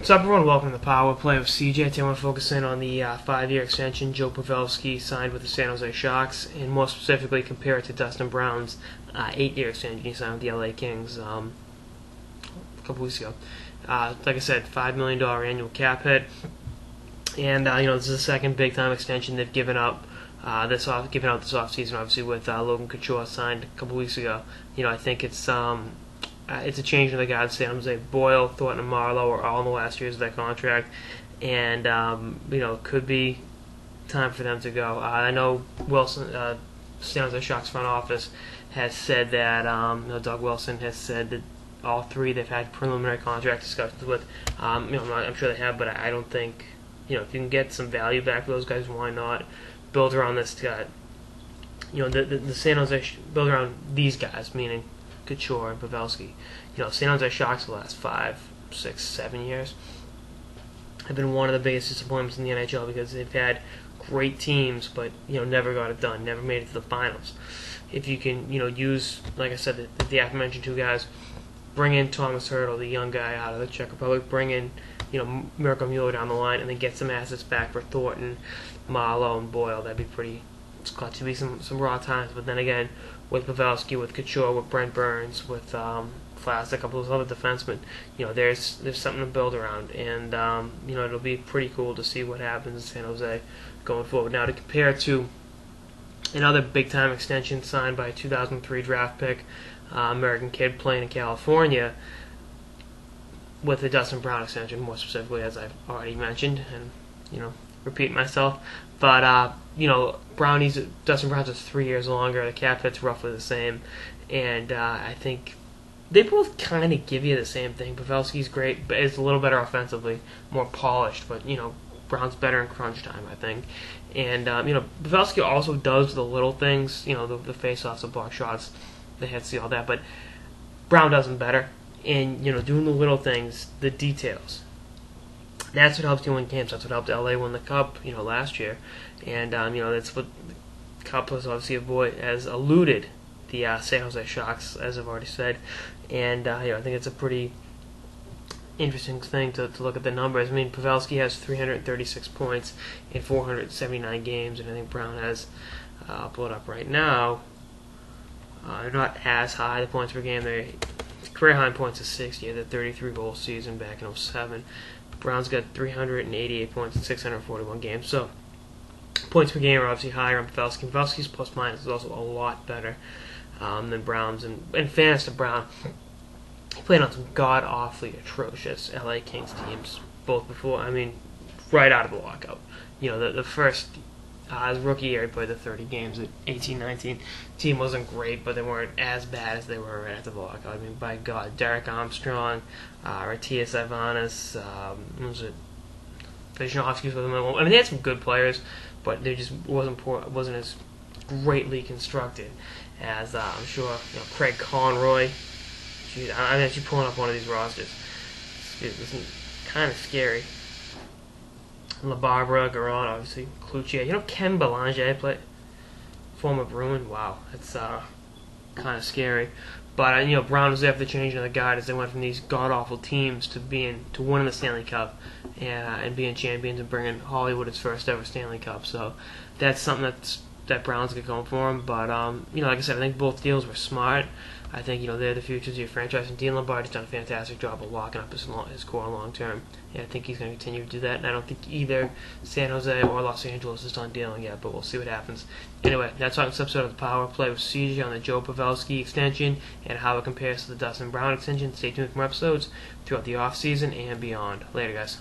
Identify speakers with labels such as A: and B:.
A: So everyone, welcome to the Power Play with CJ. Today I want to focus in on the 5-year extension Joe Pavelski signed with the San Jose Sharks, and more specifically compare it to Dustin Brown's 8-year extension he signed with the LA Kings a couple weeks ago. Like I said, $5 million annual cap hit, and this is the second big-time extension they've given out this offseason, obviously with Logan Couture signed a couple weeks ago. I think it's a change in the guys. San Jose, Boyle, Thornton, and Marlowe are all in the last years of their contract, and it could be time for them to go. I know Wilson, San Jose Sharks front office, has said that Doug Wilson has said that all three they've had preliminary contract discussions with. I'm sure they have, but I don't think if you can get some value back for those guys, why not build around this guy? The San Jose build around these guys, meaning Couture and Pavelski. San Jose Sharks for the last 5, 6, 7 years have been one of the biggest disappointments in the NHL because they've had great teams, but never got it done, never made it to the finals. If you can, use, like I said, the aforementioned two guys, bring in Thomas Hertl, the young guy out of the Czech Republic, bring in Mirko Mueller down the line, and then get some assets back for Thornton, Marlowe, and Boyle. That'd be pretty. It's got to be some raw times, but then again, with Pavelski, with Couture, with Brent Burns, with Flask, a couple of other defensemen, there's something to build around, and it'll be pretty cool to see what happens in San Jose going forward. Now, to compare to another big-time extension signed by a 2003 draft pick, American kid playing in California, with the Dustin Brown extension, more specifically, as I've already mentioned, and repeat myself, but Dustin Brown's is 3 years longer. The cap hit's roughly the same, and I think they both kind of give you the same thing. Pavelski's great, but it's a little better offensively, more polished, but Brown's better in crunch time, I think. And Pavelski also does the little things, the face-offs, the block shots, the hits, all that, but Brown does them better. And doing the little things, the details. That's what helps you win games. That's what helped LA win the Cup, last year. And that's what the Cup has obviously has eluded the San Jose Sharks, as I've already said. And I think it's a pretty interesting thing to look at the numbers. I mean, Pavelski has 336 points in 479 games, and I think Brown has, I'll pull it up right now, they're not as high, the points per game. Their career high in points is 60. He had the 33-goal season back in 2007. Brown's got 388 points in 641 games. So, points per game are obviously higher on Pavelski. Pavelski's plus-minus is also a lot better than Brown's. And in fairness to Brown, he played on some god-awfully atrocious LA Kings teams, both right out of the lockout. The first, his rookie year, he played the 30 games at 18-19. Team wasn't great, but they weren't as bad as they were right after the lockout. I mean, by God, Derek Armstrong, Ratias Ivanis, Vizhnovsky's with them. They had some good players, but they just wasn't as greatly constructed as I'm sure Craig Conroy. Jeez, I'm actually pulling up one of these rosters. It's kind of scary. LaBarbera, Garon, obviously, Cloutier. Ken Belanger, former Bruin. Wow, that's kind of scary. But Brown was there for the change in the guard as they went from these god awful teams to winning the Stanley Cup and being champions and bringing Hollywood its first ever Stanley Cup. So that's something that Brown's got going for him. But like I said, I think both deals were smart. I think they're the futures of your franchise, and Dean Lombardi's done a fantastic job of locking up his core long term. And I think he's going to continue to do that. And I don't think either San Jose or Los Angeles is done dealing yet, but we'll see what happens. Anyway, that's all this episode of the Power Play with CJ on the Joe Pavelski extension and how it compares to the Dustin Brown extension. Stay tuned for more episodes throughout the off season and beyond. Later, guys.